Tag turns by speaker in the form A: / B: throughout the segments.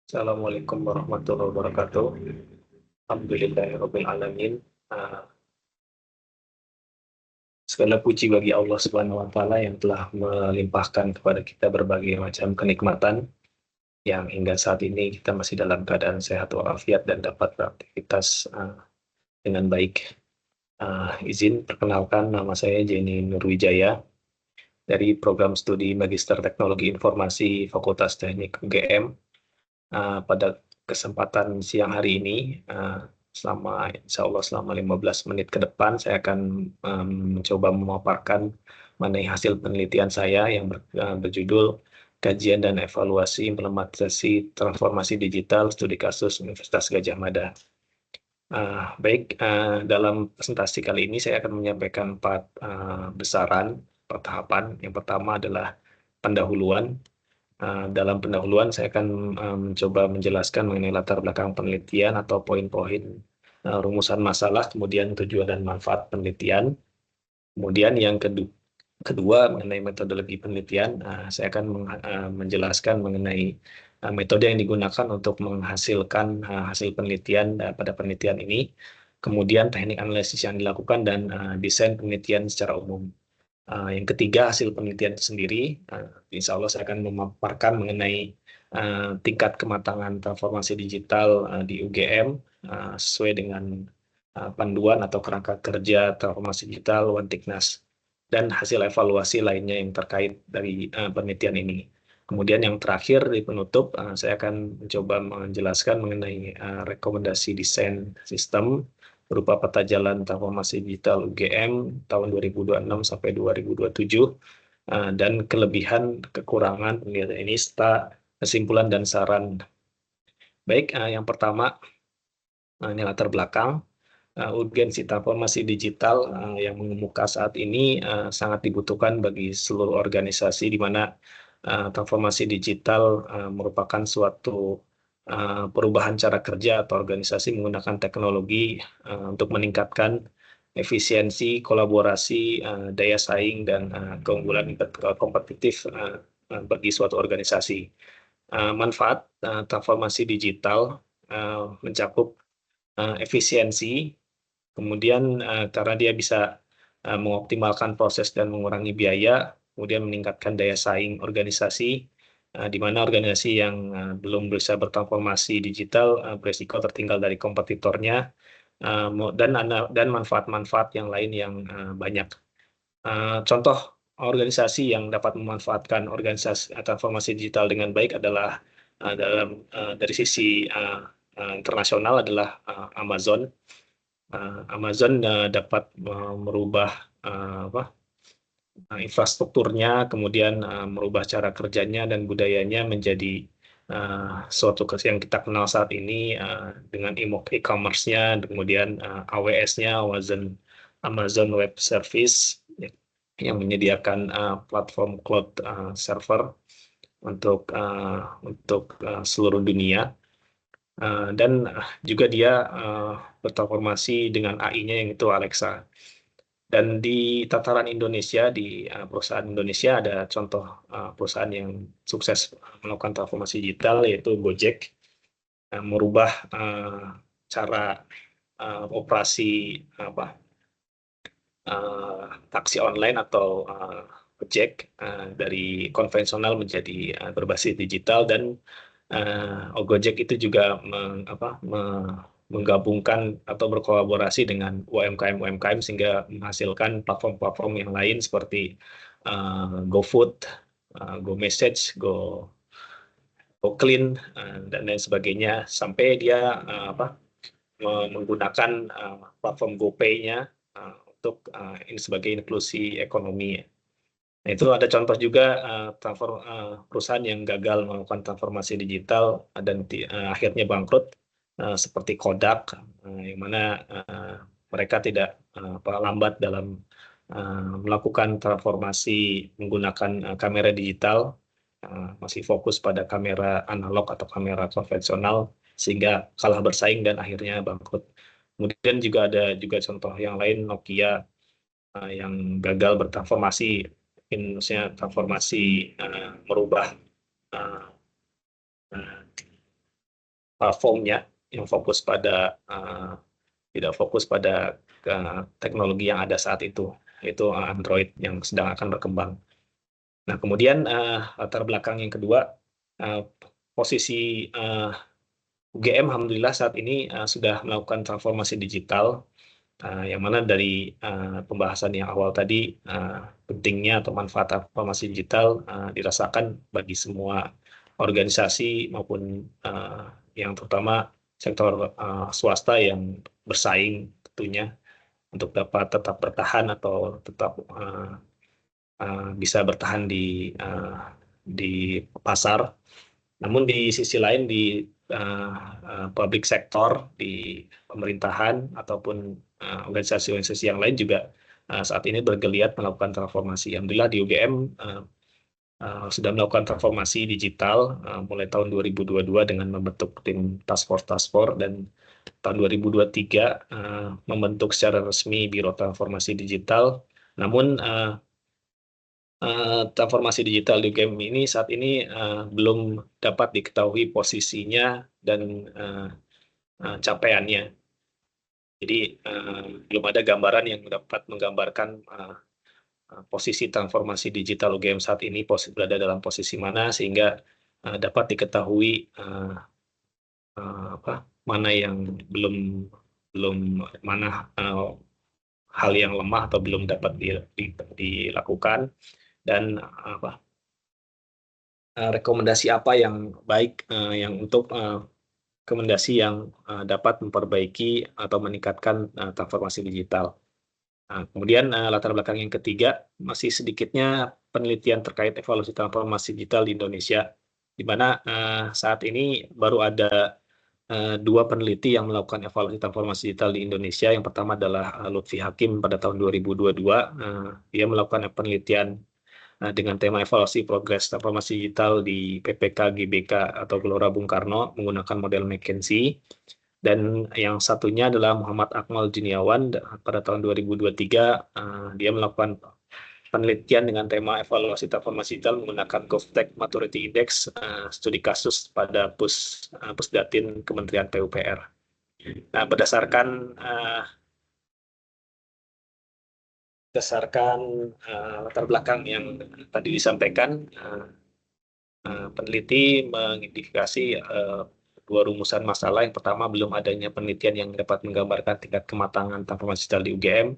A: Assalamualaikum warahmatullahi wabarakatuh. Alhamdulillahirabbil alamin. Uh, Segala puji bagi Allah Subhanahu wa taala yang telah melimpahkan kepada kita berbagai macam kenikmatan yang hingga saat ini kita masih dalam keadaan sehat walafiat dan dapat beraktivitas dengan baik. Izin perkenalkan, nama saya Jenny Nurwijaya dari program studi Magister Teknologi Informasi Fakultas Teknik UGM. Pada kesempatan siang hari ini, insya Allah selama 15 menit ke depan, saya akan mencoba memaparkan mengenai hasil penelitian saya yang berjudul Kajian dan Evaluasi Implementasi Transformasi Digital Studi Kasus Universitas Gadjah Mada. Dalam presentasi kali ini saya akan menyampaikan 4 besaran, 4 tahapan. Yang pertama adalah pendahuluan. Dalam pendahuluan saya akan mencoba menjelaskan mengenai latar belakang penelitian atau poin-poin rumusan masalah, kemudian tujuan dan manfaat penelitian. Kemudian yang kedua mengenai metodologi penelitian, saya akan menjelaskan mengenai metode yang digunakan untuk menghasilkan hasil penelitian pada penelitian ini. Kemudian teknik analisis yang dilakukan dan desain penelitian secara umum. Yang ketiga, hasil penelitian itu sendiri. Insya Allah saya akan memaparkan mengenai tingkat kematangan transformasi digital di UGM sesuai dengan panduan atau kerangka kerja transformasi digital Wantiknas dan hasil evaluasi lainnya yang terkait dari penelitian ini. Kemudian yang terakhir di penutup, saya akan mencoba menjelaskan mengenai rekomendasi desain sistem berupa peta jalan transformasi digital UGM tahun 2026 sampai 2027 dan kelebihan kekurangan penelitian ini serta kesimpulan dan saran. Baik, yang pertama ini latar belakang. Urgensi transformasi digital yang mengemuka saat ini sangat dibutuhkan bagi seluruh organisasi di mana transformasi digital merupakan suatu perubahan cara kerja atau organisasi menggunakan teknologi untuk meningkatkan efisiensi, kolaborasi, daya saing, dan keunggulan kompetitif bagi suatu organisasi. Manfaat transformasi digital mencakup efisiensi, kemudian karena dia bisa mengoptimalkan proses dan mengurangi biaya, kemudian meningkatkan daya saing organisasi, di mana organisasi yang belum bisa bertransformasi digital berisiko tertinggal dari kompetitornya, dan manfaat-manfaat yang lain yang banyak. Contoh organisasi yang dapat memanfaatkan organisasi transformasi digital dengan baik adalah dari sisi internasional adalah Amazon. Amazon dapat merubah infrastrukturnya, kemudian merubah cara kerjanya dan budayanya menjadi suatu yang kita kenal saat ini dengan e-commerce-nya, kemudian AWS-nya, Amazon Web Service, yang menyediakan platform cloud server untuk seluruh dunia. Dan juga dia bertransformasi dengan AI-nya yang itu Alexa. Dan di tataran Indonesia, di perusahaan Indonesia ada contoh perusahaan yang sukses melakukan transformasi digital yaitu Gojek, merubah cara operasi taksi online atau Gojek dari konvensional menjadi berbasis digital, dan Gojek itu juga menggabungkan atau berkolaborasi dengan UMKM sehingga menghasilkan platform-platform yang lain seperti GoFood, GoMessage, GoClean, dan lain sebagainya, sampai dia menggunakan platform GoPay-nya untuk ini sebagai inklusi ekonomi. Nah, itu ada contoh juga perusahaan yang gagal melakukan transformasi digital dan akhirnya bangkrut, seperti Kodak, yang mana mereka tidak lambat dalam melakukan transformasi menggunakan kamera digital, masih fokus pada kamera analog atau kamera konvensional sehingga kalah bersaing dan akhirnya bangkrut. Kemudian juga ada contoh yang lain, Nokia yang gagal bertransformasi maksudnya transformasi merubah uh, uh, platformnya yang fokus pada tidak fokus pada teknologi yang ada saat itu, yaitu Android yang sedang akan berkembang. Nah, kemudian latar belakang yang kedua, posisi UGM alhamdulillah saat ini sudah melakukan transformasi digital, yang mana dari pembahasan yang awal tadi, pentingnya atau manfaat transformasi digital dirasakan bagi semua organisasi maupun yang terutama sektor swasta yang bersaing tentunya untuk dapat tetap bertahan atau tetap bisa bertahan di pasar. Namun di sisi lain di public sector, di pemerintahan ataupun organisasi-organisasi yang lain juga saat ini bergeliat melakukan transformasi. Alhamdulillah di UGM sudah melakukan transformasi digital mulai tahun 2022 dengan membentuk tim task force dan tahun 2023 membentuk secara resmi Biro Transformasi Digital. Namun transformasi digital di game ini saat ini belum dapat diketahui posisinya dan capaiannya. Jadi belum ada gambaran yang dapat menggambarkan posisi transformasi digital UGM saat ini berada dalam posisi mana sehingga dapat diketahui mana yang belum mana hal yang lemah atau belum dapat dilakukan dan rekomendasi apa yang baik yang untuk rekomendasi yang dapat memperbaiki atau meningkatkan transformasi digital. Kemudian latar belakang yang ketiga, masih sedikitnya penelitian terkait evaluasi transformasi digital di Indonesia, di mana saat ini baru ada dua peneliti yang melakukan evaluasi transformasi digital di Indonesia. Yang pertama adalah Lutfi Hakim pada tahun 2022. Dia melakukan penelitian dengan tema evaluasi progres transformasi digital di PPK GBK atau Gelora Bung Karno menggunakan model McKinsey. Dan yang satunya adalah Muhammad Akmal Juniawan pada tahun 2023. Dia melakukan penelitian dengan tema evaluasi transformasi digital menggunakan GovTech Maturity Index, studi kasus pada Pusdatin Kementerian PUPR. Nah, berdasarkan latar belakang yang tadi disampaikan, peneliti mengidentifikasi dua rumusan masalah. Yang pertama, belum adanya penelitian yang dapat menggambarkan tingkat kematangan transformasi digital di UGM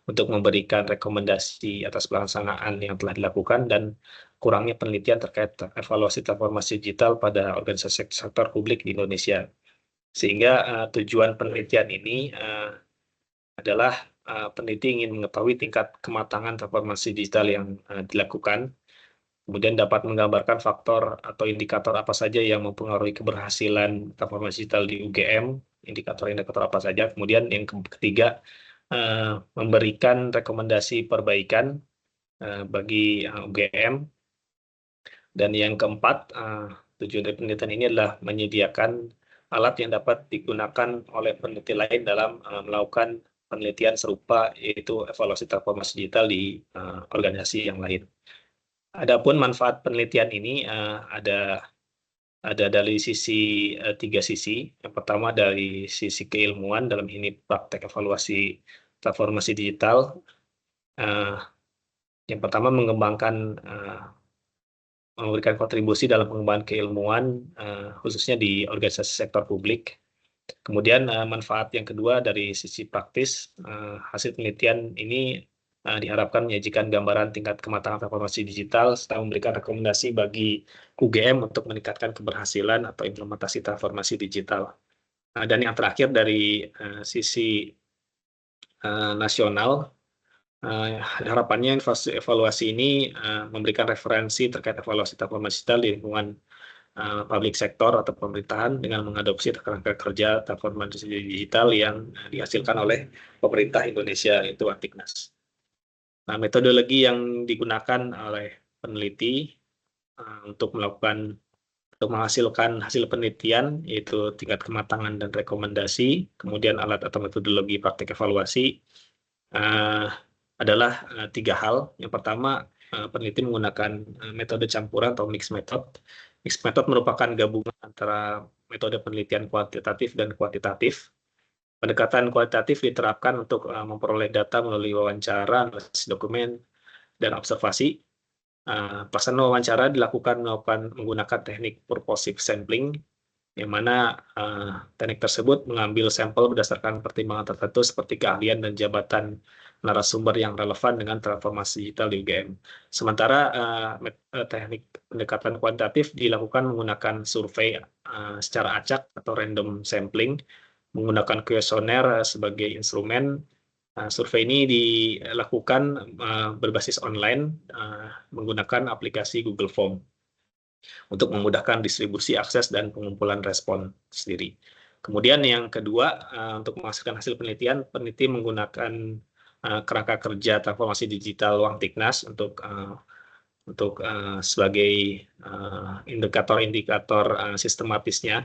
A: untuk memberikan rekomendasi atas pelaksanaan yang telah dilakukan dan kurangnya penelitian terkait evaluasi transformasi digital pada organisasi sektor publik di Indonesia. Sehingga tujuan penelitian ini adalah peneliti ingin mengetahui tingkat kematangan transformasi digital yang dilakukan, kemudian dapat menggambarkan faktor atau indikator apa saja yang mempengaruhi keberhasilan transformasi digital di UGM, indikator-indikator apa saja. Kemudian yang ketiga, memberikan rekomendasi perbaikan bagi UGM. Dan yang keempat, tujuan dari penelitian ini adalah menyediakan alat yang dapat digunakan oleh peneliti lain dalam melakukan penelitian serupa, yaitu evaluasi transformasi digital di organisasi yang lain. Adapun manfaat penelitian ini ada dari sisi tiga sisi. Yang pertama dari sisi keilmuan, dalam ini praktek evaluasi transformasi digital. Yang pertama memberikan kontribusi dalam pengembangan keilmuan, khususnya di organisasi sektor publik. Kemudian manfaat yang kedua dari sisi praktis, hasil penelitian ini diharapkan menyajikan gambaran tingkat kematangan transformasi digital serta memberikan rekomendasi bagi UGM untuk meningkatkan keberhasilan atau implementasi transformasi digital. Dan yang terakhir dari sisi nasional, harapannya evaluasi ini memberikan referensi terkait evaluasi transformasi digital di lingkungan public sector atau pemerintahan dengan mengadopsi kerangka kerja transformasi digital yang dihasilkan oleh pemerintah Indonesia, yaitu Aktiknas. Nah, metodologi yang digunakan oleh peneliti untuk menghasilkan hasil penelitian, yaitu tingkat kematangan dan rekomendasi, kemudian alat atau metodologi praktik evaluasi, adalah tiga hal. Yang pertama, peneliti menggunakan metode campuran atau mixed method. Mixed method merupakan gabungan antara metode penelitian kuantitatif dan kuantitatif. Pendekatan kualitatif diterapkan untuk memperoleh data melalui wawancara, analisis dokumen, dan observasi. Pelaksanaan wawancara dilakukan menggunakan teknik purposive sampling, yang mana teknik tersebut mengambil sampel berdasarkan pertimbangan tertentu seperti keahlian dan jabatan narasumber yang relevan dengan transformasi digital di UGM. Sementara teknik pendekatan kuantitatif dilakukan menggunakan survei secara acak atau random sampling, menggunakan kuesioner sebagai instrumen. Survei ini dilakukan berbasis online menggunakan aplikasi Google Form untuk memudahkan distribusi akses dan pengumpulan respon sendiri. Kemudian yang kedua, untuk menghasilkan hasil penelitian, peneliti menggunakan kerangka kerja transformasi digital Wangtiknas untuk sebagai indikator-indikator sistematisnya,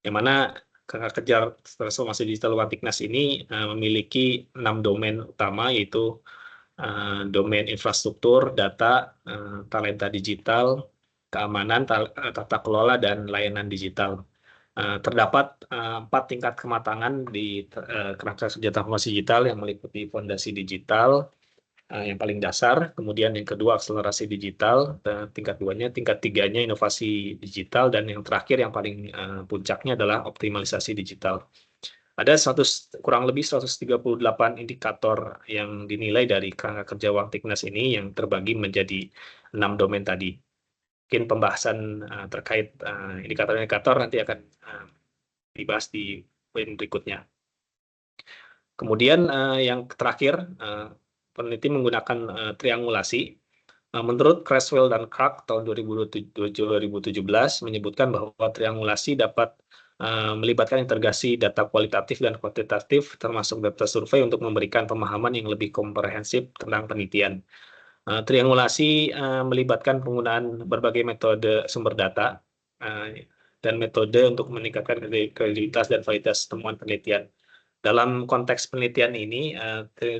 A: yang mana kerangka kerja transformasi digital Wangtiknas ini memiliki 6 domain utama, yaitu domain infrastruktur, data, talenta digital, keamanan, tata kelola, dan layanan digital. Terdapat 4 tingkat kematangan di kerangka kerja transformasi digital yang meliputi fondasi digital, yang paling dasar, kemudian yang kedua akselerasi digital, tingkat 2-nya, tingkat 3-nya inovasi digital, dan yang terakhir yang paling puncaknya adalah optimalisasi digital. Ada kurang lebih 138 indikator yang dinilai dari kerangka kerja Wangtiknas ini yang terbagi menjadi 6 domain tadi. Mungkin pembahasan terkait indikator-indikator nanti akan dibahas di poin berikutnya. Kemudian yang terakhir, peneliti menggunakan triangulasi. Menurut Creswell dan Clark tahun 2017 menyebutkan bahwa triangulasi dapat melibatkan integrasi data kualitatif dan kuantitatif, termasuk data survei, untuk memberikan pemahaman yang lebih komprehensif tentang penelitian. Triangulasi melibatkan penggunaan berbagai metode sumber data dan metode untuk meningkatkan kredibilitas dan validitas temuan penelitian. Dalam konteks penelitian ini,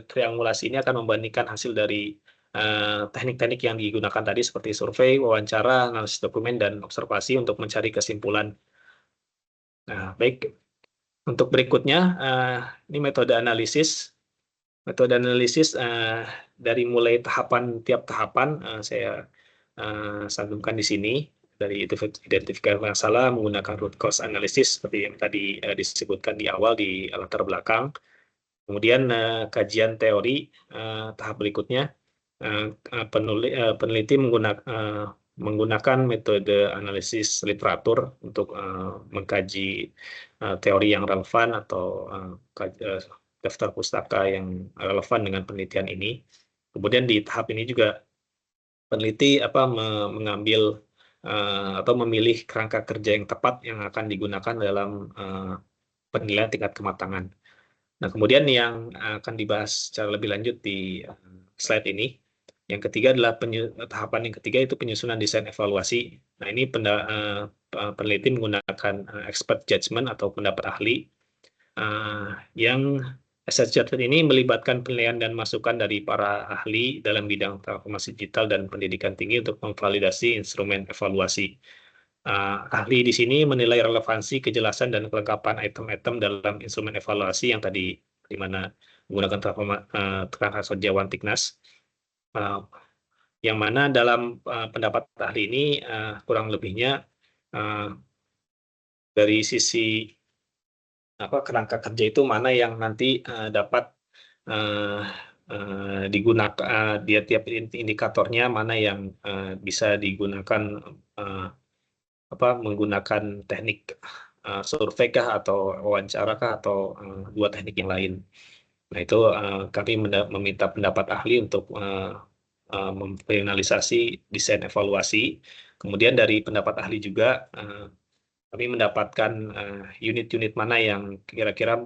A: triangulasi ini akan membandingkan hasil dari teknik-teknik yang digunakan tadi seperti survei, wawancara, analisis dokumen, dan observasi untuk mencari kesimpulan. Nah, baik. Untuk berikutnya, ini metode analisis. Metode analisis dari mulai tiap tahapan saya santumkan di sini. Dari identifikasi masalah menggunakan root cause analysis seperti yang tadi disebutkan di awal di latar belakang. Kemudian kajian teori, tahap berikutnya peneliti menggunakan metode analisis literatur untuk mengkaji teori yang relevan atau daftar pustaka yang relevan dengan penelitian ini. Kemudian di tahap ini juga peneliti mengambil atau memilih kerangka kerja yang tepat yang akan digunakan dalam penilaian tingkat kematangan. Nah, kemudian yang akan dibahas secara lebih lanjut di slide ini, yang ketiga adalah tahapan yang ketiga itu penyusunan desain evaluasi. Nah, ini peneliti menggunakan expert judgment atau pendapat ahli, yang expert judgment ini melibatkan penilaian dan masukan dari para ahli dalam bidang transformasi digital dan pendidikan tinggi untuk memvalidasi instrumen evaluasi. Ahli di sini menilai relevansi, kejelasan, dan kelengkapan item-item dalam instrumen evaluasi yang tadi di mana menggunakan kerangka kerja Wangtiknas, yang mana dalam pendapat ahli ini kurang lebihnya dari sisi kerangka kerja itu mana yang nanti dapat digunakan, dia tiap indikatornya mana yang bisa digunakan menggunakan teknik survei kah atau wawancara kah atau dua teknik yang lain. Nah, itu kami meminta pendapat ahli untuk memfinalisasi desain evaluasi. Kemudian dari pendapat ahli juga kami mendapatkan unit-unit mana yang kira-kira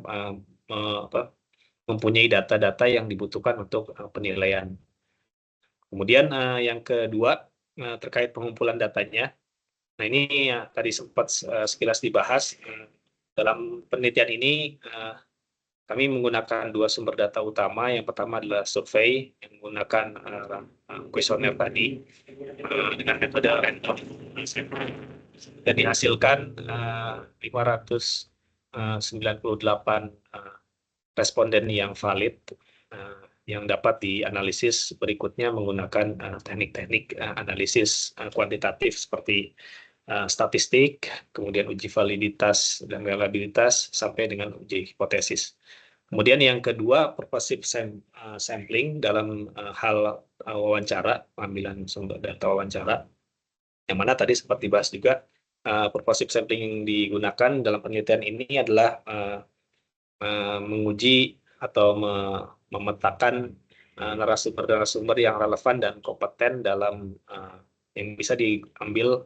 A: mempunyai data-data yang dibutuhkan untuk penilaian. Kemudian yang kedua terkait pengumpulan datanya. Nah, ini tadi sempat sekilas dibahas. Dalam penelitian ini Kami menggunakan dua sumber data utama. Yang pertama adalah survei yang menggunakan kuesioner tadi dengan metode random, dan dihasilkan 598 responden yang valid, yang dapat dianalisis berikutnya menggunakan teknik-teknik analisis kuantitatif seperti statistik, kemudian uji validitas dan reliabilitas, sampai dengan uji hipotesis. Kemudian yang kedua, purposive sampling dalam hal wawancara, pengambilan sumber data wawancara, yang mana tadi sempat dibahas juga. Purposive sampling yang digunakan dalam penelitian ini adalah menguji atau memetakan narasumber-narasumber yang relevan dan kompeten dalam yang bisa diambil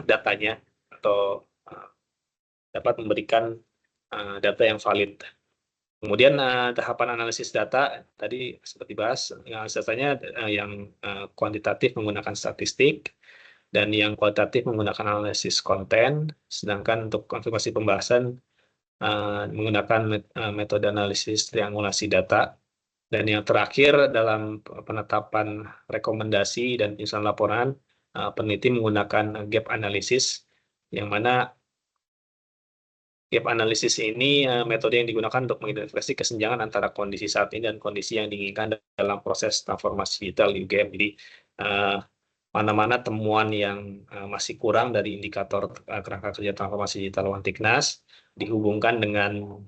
A: datanya, atau dapat memberikan data yang valid. Kemudian tahapan analisis data tadi seperti bahas, datanya yang kuantitatif menggunakan statistik dan yang kualitatif menggunakan analisis konten. Sedangkan untuk konfirmasi pembahasan menggunakan metode analisis triangulasi data. Dan yang terakhir dalam penetapan rekomendasi dan penyusunan laporan, peneliti menggunakan gap analysis, yang mana gap analysis ini metode yang digunakan untuk mengidentifikasi kesenjangan antara kondisi saat ini dan kondisi yang diinginkan dalam proses transformasi digital di UGM. Jadi mana-mana temuan yang masih kurang dari indikator kerangka kerja transformasi digital Wantiknas dihubungkan dengan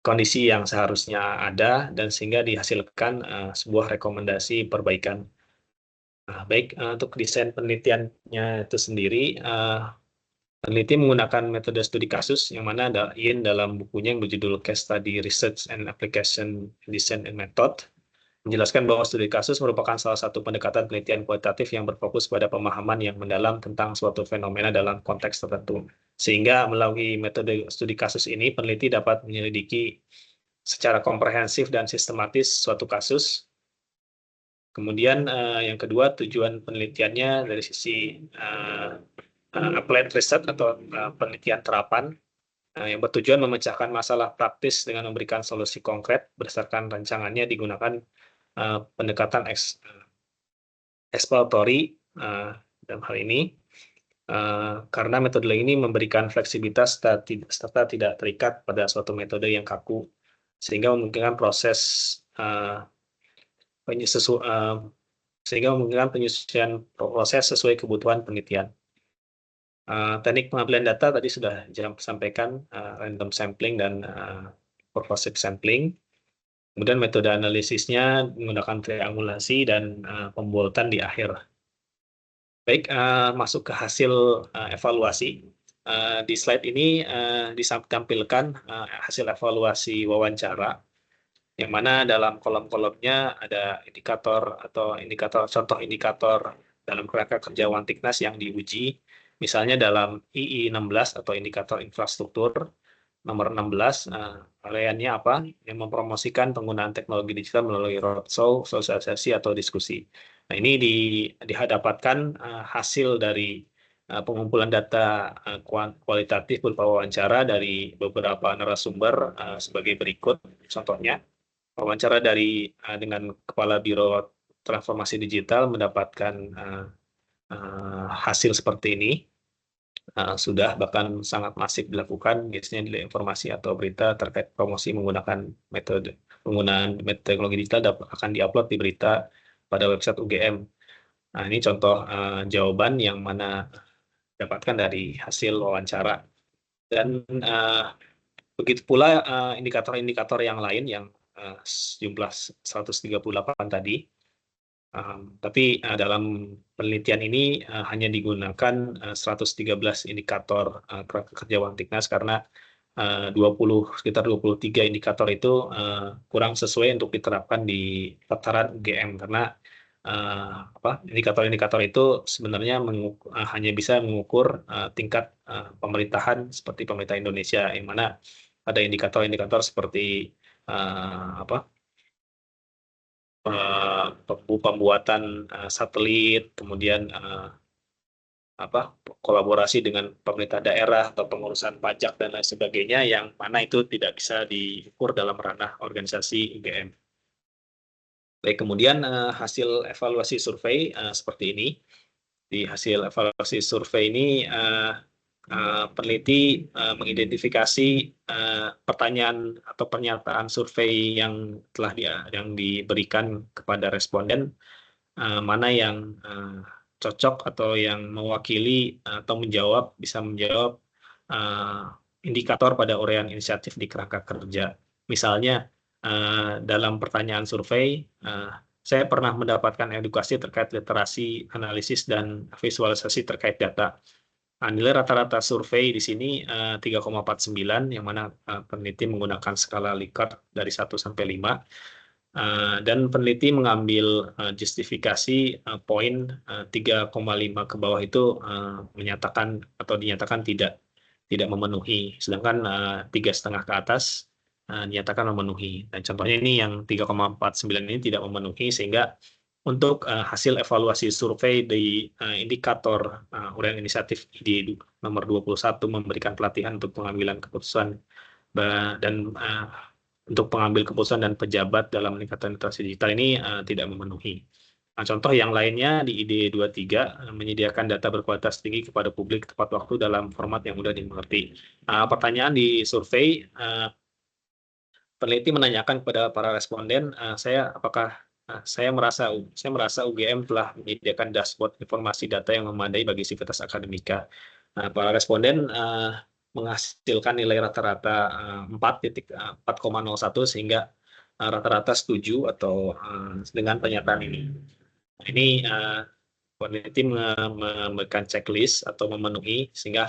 A: kondisi yang seharusnya ada, dan sehingga dihasilkan sebuah rekomendasi perbaikan. Baik, untuk desain penelitiannya itu sendiri, peneliti menggunakan metode studi kasus, yang mana ada Ian dalam bukunya yang berjudul Case Study Research and Application Design and Method, menjelaskan bahwa studi kasus merupakan salah satu pendekatan penelitian kualitatif yang berfokus pada pemahaman yang mendalam tentang suatu fenomena dalam konteks tertentu. Sehingga melalui metode studi kasus ini, peneliti dapat menyelidiki secara komprehensif dan sistematis suatu kasus. Kemudian yang kedua, tujuan penelitiannya dari sisi applied research atau penelitian terapan, yang bertujuan memecahkan masalah praktis dengan memberikan solusi konkret. Berdasarkan rancangannya digunakan pendekatan exploratory dalam hal ini, karena metode ini memberikan fleksibilitas serta tidak terikat pada suatu metode yang kaku, sehingga memungkinkan penyusunan proses sesuai kebutuhan penelitian. Teknik pengambilan data tadi sudah sampaikan, random sampling dan purposive sampling. Kemudian metode analisisnya menggunakan triangulasi dan pembolotan di akhir. Baik, masuk ke hasil evaluasi. Di slide ini ditampilkan hasil evaluasi wawancara, yang mana dalam kolom-kolomnya ada indikator atau contoh indikator dalam kerangka kerja Wantiknas yang diuji. Misalnya dalam II 16 atau indikator infrastruktur nomor 16, uraiannya apa? Yang mempromosikan penggunaan teknologi digital melalui roadshow, sosialisasi, atau diskusi. Nah, ini dihadapkan hasil dari pengumpulan data kualitatif berupa wawancara dari beberapa narasumber sebagai berikut. Contohnya, wawancara dengan Kepala Biro Transformasi Digital mendapatkan hasil seperti ini. Sudah bahkan sangat masif dilakukan, biasanya di informasi atau berita terkait promosi menggunakan penggunaan teknologi digital akan diupload di berita pada website UGM. Nah, ini contoh jawaban yang mana dapatkan dari hasil wawancara. Dan begitu pula indikator-indikator yang lain yang jumlah 138 tadi. Tapi dalam penelitian ini hanya digunakan 113 indikator kerja Wantiknas, karena sekitar 23 indikator itu kurang sesuai untuk diterapkan di tataran UGM, karena indikator-indikator itu sebenarnya hanya bisa mengukur tingkat pemerintahan seperti pemerintah Indonesia, yang mana ada indikator-indikator seperti pembuatan satelit, kemudian kolaborasi dengan pemerintah daerah atau pengurusan pajak dan lain sebagainya, yang mana itu tidak bisa diukur dalam ranah organisasi UGM. Baik, kemudian hasil evaluasi survei seperti ini. Di hasil evaluasi survei ini peneliti mengidentifikasi pertanyaan atau pernyataan survei yang yang diberikan kepada responden, mana yang cocok atau yang mewakili atau bisa menjawab indikator pada uraian inisiatif di kerangka kerja. Misalnya dalam pertanyaan survei, saya pernah mendapatkan edukasi terkait literasi, analisis, dan visualisasi terkait data. Nilai rata-rata survei di sini 3,49, yang mana peneliti menggunakan skala Likert dari 1 sampai 5. Dan peneliti mengambil justifikasi poin 3,5 ke bawah itu menyatakan atau dinyatakan tidak memenuhi, sedangkan 3,5 ke atas dinyatakan memenuhi. Dan contohnya ini yang 3,49 ini tidak memenuhi, sehingga untuk hasil evaluasi survei di indikator uraian inisiatif ID nomor 21 memberikan pelatihan untuk pengambilan keputusan dan untuk pengambil keputusan dan pejabat dalam meningkatkan literasi digital ini tidak memenuhi. Nah, contoh yang lainnya di ID 23 menyediakan data berkualitas tinggi kepada publik tepat waktu dalam format yang mudah dimengerti. Pertanyaan di survei, peneliti menanyakan kepada para responden, apakah saya merasa UGM telah menyediakan dashboard informasi data yang memadai bagi sivitas akademika. Para responden menghasilkan nilai rata-rata 4,01, sehingga rata-rata setuju atau dengan pernyataan ini. Ini peneliti memberikan checklist atau memenuhi, sehingga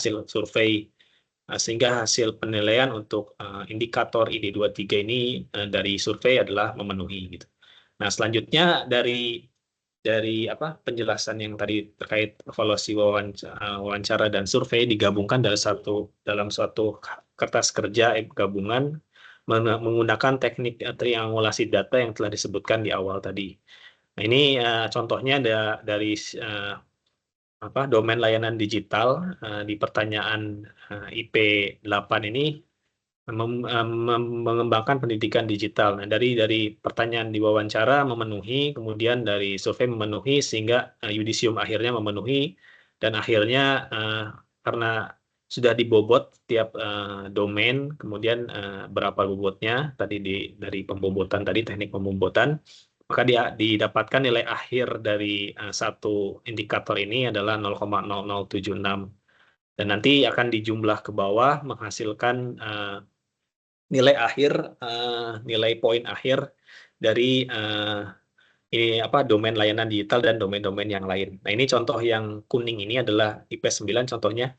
A: hasil penilaian untuk indikator ID23 ini dari survei adalah memenuhi gitu. Nah, selanjutnya dari penjelasan yang tadi terkait evaluasi wawancara dan survei digabungkan dalam suatu kertas kerja gabungan menggunakan teknik triangulasi data yang telah disebutkan di awal tadi. Nah, ini contohnya dari domain layanan digital di pertanyaan IP 8 ini mengembangkan pendidikan digital. Nah, dari pertanyaan di wawancara memenuhi, kemudian dari survei memenuhi, sehingga yudisium akhirnya memenuhi, dan akhirnya karena sudah dibobot tiap domain, kemudian berapa bobotnya tadi dari pembobotan tadi, teknik pembobotan, maka dia didapatkan nilai akhir dari satu indikator ini adalah 0,0076, dan nanti akan dijumlah ke bawah menghasilkan nilai poin akhir dari domain layanan digital dan domain-domain yang lain. Nah, ini contoh yang kuning ini adalah IP 9 contohnya.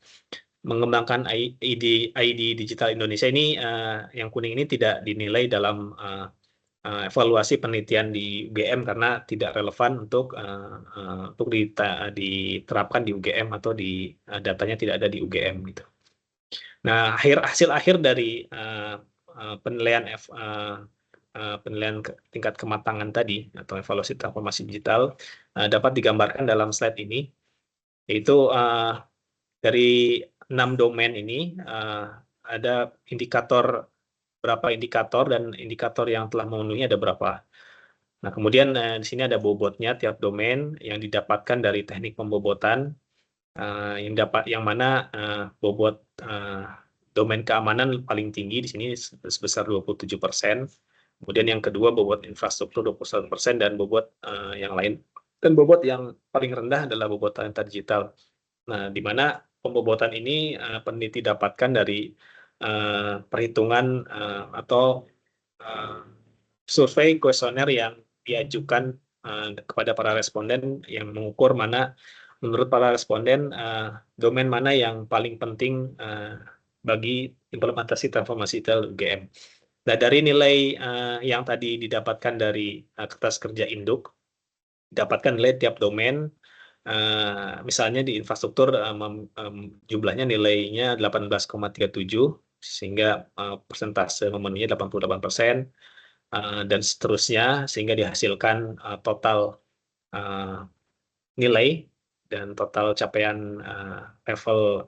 A: Mengembangkan ID Digital Indonesia ini, yang kuning ini tidak dinilai dalam evaluasi penelitian di UGM karena tidak relevan untuk diterapkan di UGM, atau datanya tidak ada di UGM gitu. Nah, hasil akhir dari penilaian tingkat kematangan tadi atau evaluasi transformasi digital dapat digambarkan dalam slide ini, yaitu dari 6 domain ini ada berapa indikator, dan indikator yang telah memenuhi ada berapa. Nah, kemudian di sini ada bobotnya tiap domain yang didapatkan dari teknik pembobotan, yang mana bobot domain keamanan paling tinggi di sini sebesar 27%. Kemudian yang kedua bobot infrastruktur 21%, dan bobot yang lain. Dan bobot yang paling rendah adalah bobot talenta digital. Nah, di mana pembobotan ini peneliti dapatkan dari perhitungan atau survei kuesioner yang diajukan kepada para responden, yang mengukur mana menurut para responden domain mana yang paling penting bagi implementasi transformasi digital UGM. Nah, dari nilai yang tadi didapatkan dari kertas kerja induk, didapatkan nilai tiap domain. Misalnya di infrastruktur jumlahnya nilainya 18,37, sehingga persentase memenuhinya 88%, dan seterusnya, sehingga dihasilkan total nilai dan total capaian level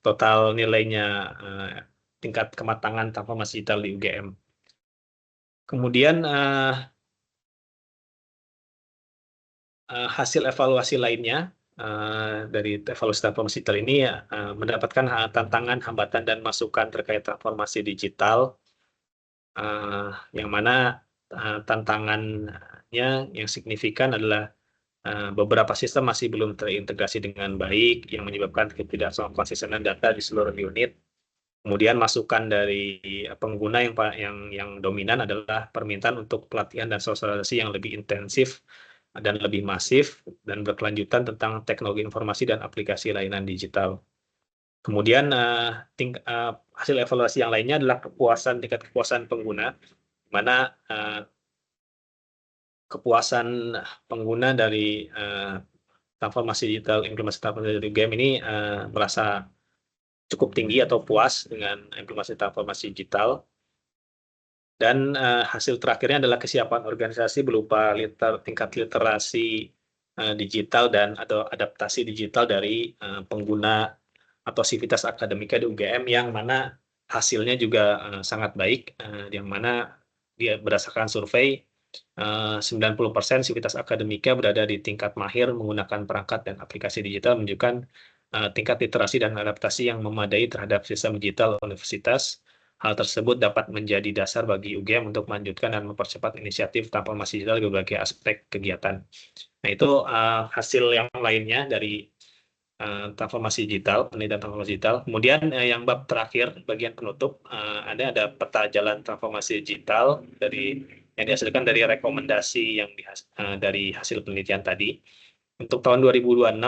A: total nilainya tingkat kematangan transformasi digital di UGM. Kemudian hasil evaluasi lainnya dari evaluasi transformasi digital ini mendapatkan tantangan, hambatan, dan masukan terkait transformasi digital, yang mana tantangannya yang signifikan adalah beberapa sistem masih belum terintegrasi dengan baik, yang menyebabkan ketidakkonsistenan data di seluruh unit. Kemudian masukan dari pengguna yang dominan adalah permintaan untuk pelatihan dan sosialisasi yang lebih intensif dan lebih masif dan berkelanjutan tentang teknologi informasi dan aplikasi layanan digital. Kemudian hasil evaluasi yang lainnya adalah tingkat kepuasan pengguna, di mana kepuasan pengguna dari implementasi transformasi digital game ini merasa cukup tinggi atau puas dengan implementasi transformasi digital. Dan hasil terakhirnya adalah kesiapan organisasi berupa tingkat literasi digital dan atau adaptasi digital dari pengguna atau sivitas akademika di UGM, yang mana hasilnya juga sangat baik, yang mana dia berdasarkan survei 90% sivitas akademika berada di tingkat mahir menggunakan perangkat dan aplikasi digital, menunjukkan tingkat literasi dan adaptasi yang memadai terhadap sistem digital universitas. Hal tersebut dapat menjadi dasar bagi UGM untuk melanjutkan dan mempercepat inisiatif transformasi digital di berbagai aspek kegiatan. Nah, itu hasil yang lainnya dari transformasi digital, penelitian transformasi digital. Kemudian yang bab terakhir, bagian penutup, ada peta jalan transformasi digital yang dihasilkan dari rekomendasi dari hasil penelitian tadi. Untuk tahun 2026,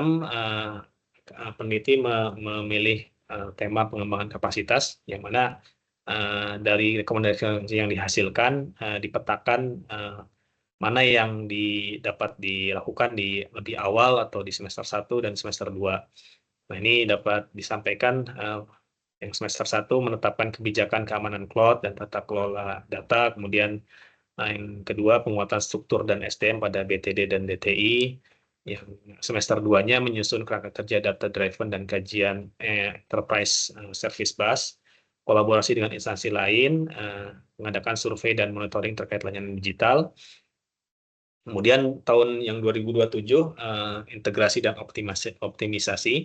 A: peneliti memilih tema pengembangan kapasitas, yang mana dari rekomendasi yang dihasilkan dipetakan mana yang dapat dilakukan di lebih awal atau di semester 1 dan semester 2. Nah, ini dapat disampaikan yang semester 1 menetapkan kebijakan keamanan cloud dan tata kelola data, kemudian yang kedua penguatan struktur dan SDM pada BTD dan DTI, yang semester 2-nya menyusun kerangka kerja data driven dan kajian enterprise service bus, kolaborasi dengan instansi lain, mengadakan survei dan monitoring terkait layanan digital. Kemudian tahun yang 2027, integrasi dan optimisasi.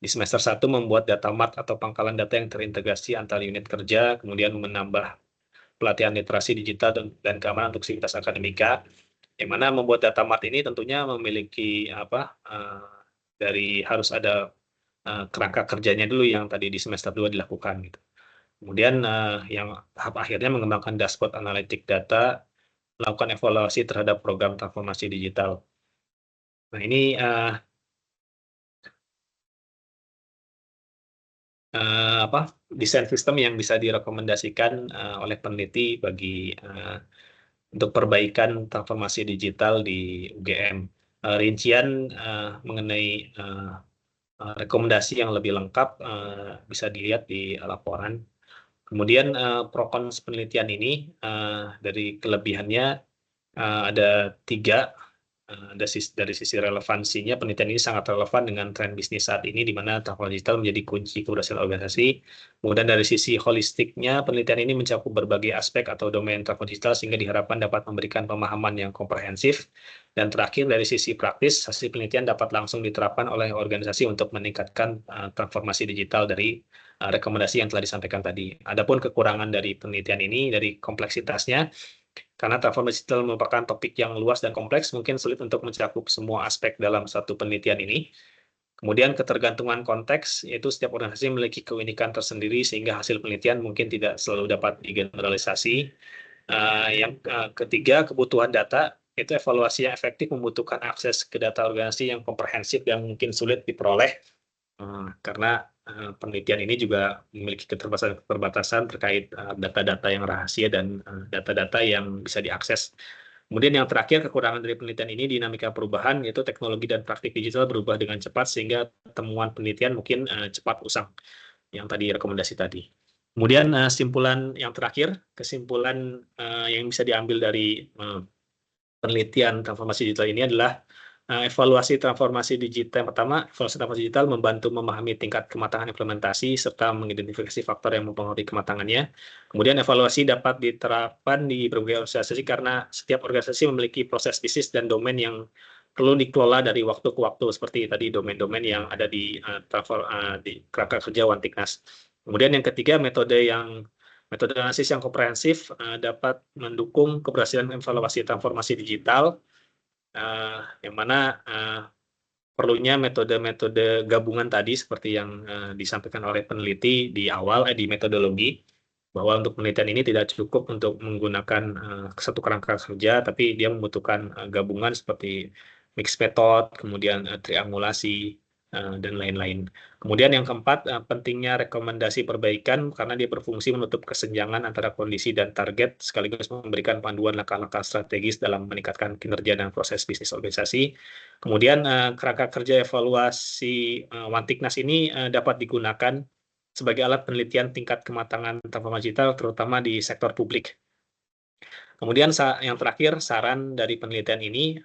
A: Di semester 1 membuat data mart atau pangkalan data yang terintegrasi antar unit kerja, kemudian menambah pelatihan literasi digital dan keamanan untuk sivitas akademika, yang mana membuat data mart ini tentunya memiliki harus ada kerangka kerjanya dulu yang tadi di semester 2 dilakukan gitu. Kemudian yang tahap akhirnya mengembangkan dashboard analitik data, melakukan evaluasi terhadap program transformasi digital. Nah, ini desain sistem yang bisa direkomendasikan oleh peneliti bagi untuk perbaikan transformasi digital di UGM. Rincian mengenai rekomendasi yang lebih lengkap bisa dilihat di laporan. Kemudian pro cons penelitian ini, dari kelebihannya ada 3. Dari sisi relevansinya, penelitian ini sangat relevan dengan tren bisnis saat ini, di mana transformasi digital menjadi kunci keberhasilan organisasi. Kemudian dari sisi holistiknya, penelitian ini mencakup berbagai aspek atau domain transformasi digital, sehingga diharapkan dapat memberikan pemahaman yang komprehensif. Dan terakhir, dari sisi praktis, hasil penelitian dapat langsung diterapkan oleh organisasi untuk meningkatkan transformasi digital dari rekomendasi yang telah disampaikan tadi. Adapun kekurangan dari penelitian ini, dari kompleksitasnya, karena transformasi digital merupakan topik yang luas dan kompleks, mungkin sulit untuk mencakup semua aspek dalam satu penelitian ini. Kemudian ketergantungan konteks, yaitu setiap organisasi memiliki keunikan tersendiri, sehingga hasil penelitian mungkin tidak selalu dapat digeneralisasi. Yang ketiga, kebutuhan data, itu evaluasi yang efektif membutuhkan akses ke data organisasi yang komprehensif yang mungkin sulit diperoleh, karena penelitian ini juga memiliki keterbatasan terkait data-data yang rahasia dan data-data yang bisa diakses. Kemudian yang terakhir, kekurangan dari penelitian ini dinamika perubahan, yaitu teknologi dan praktik digital berubah dengan cepat, sehingga temuan penelitian mungkin cepat usang, yang tadi rekomendasi tadi. Kemudian kesimpulan yang terakhir, kesimpulan yang bisa diambil dari penelitian transformasi digital ini adalah evaluasi transformasi digital. Yang pertama, evaluasi transformasi digital membantu memahami tingkat kematangan implementasi serta mengidentifikasi faktor yang mempengaruhi kematangannya. Kemudian evaluasi dapat diterapkan di berbagai organisasi karena setiap organisasi memiliki proses bisnis dan domain yang perlu dikelola dari waktu ke waktu, seperti tadi domain-domain yang ada di kerangka kerja One Tiknas. Kemudian yang ketiga, metode analisis yang komprehensif dapat mendukung keberhasilan evaluasi transformasi digital, yang mana perlunya metode-metode gabungan tadi seperti yang disampaikan oleh peneliti di awal di metodologi, bahwa untuk penelitian ini tidak cukup untuk menggunakan satu kerangka kerja, tapi dia membutuhkan gabungan seperti mixed method, kemudian triangulasi, dan lain-lain. Kemudian yang keempat, pentingnya rekomendasi perbaikan karena dia berfungsi menutup kesenjangan antara kondisi dan target, sekaligus memberikan panduan langkah-langkah strategis dalam meningkatkan kinerja dan proses bisnis organisasi. Kemudian kerangka kerja evaluasi One Tiknas ini dapat digunakan sebagai alat penelitian tingkat kematangan transformasi digital, terutama di sektor publik. Kemudian yang terakhir, saran dari penelitian ini,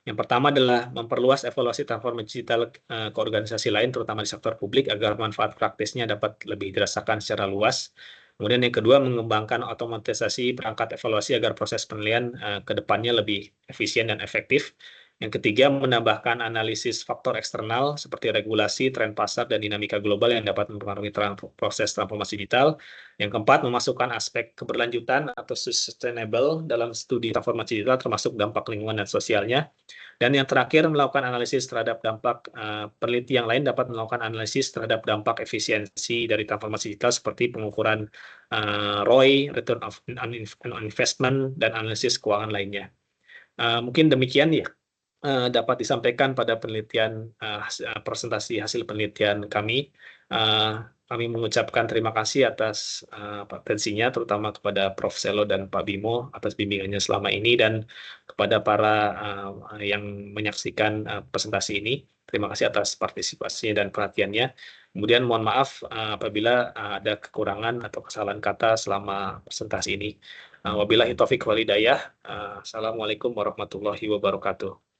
A: yang pertama adalah memperluas evaluasi transformasi digital ke organisasi lain, terutama di sektor publik, agar manfaat praktisnya dapat lebih dirasakan secara luas. Kemudian yang kedua, mengembangkan otomatisasi perangkat evaluasi agar proses penilaian ke depannya lebih efisien dan efektif. Yang ketiga, menambahkan analisis faktor eksternal seperti regulasi, tren pasar, dan dinamika global yang dapat mempengaruhi proses transformasi digital. Yang keempat, memasukkan aspek keberlanjutan atau sustainable dalam studi transformasi digital, termasuk dampak lingkungan dan sosialnya. Dan yang terakhir, melakukan analisis terhadap dampak. Peneliti yang lain dapat melakukan analisis terhadap dampak efisiensi dari transformasi digital seperti pengukuran ROI, Return on Investment, dan analisis keuangan lainnya. Mungkin demikian ya dapat disampaikan pada penelitian presentasi hasil penelitian kami. Kami mengucapkan terima kasih atas atensinya, terutama kepada Prof. Selo dan Pak Bimo atas bimbingannya selama ini, dan kepada para yang menyaksikan presentasi ini. Terima kasih atas partisipasinya dan perhatiannya. Kemudian mohon maaf apabila ada kekurangan atau kesalahan kata selama presentasi ini. Wabillahi taufiq wal hidayah. Assalamualaikum warahmatullahi wabarakatuh.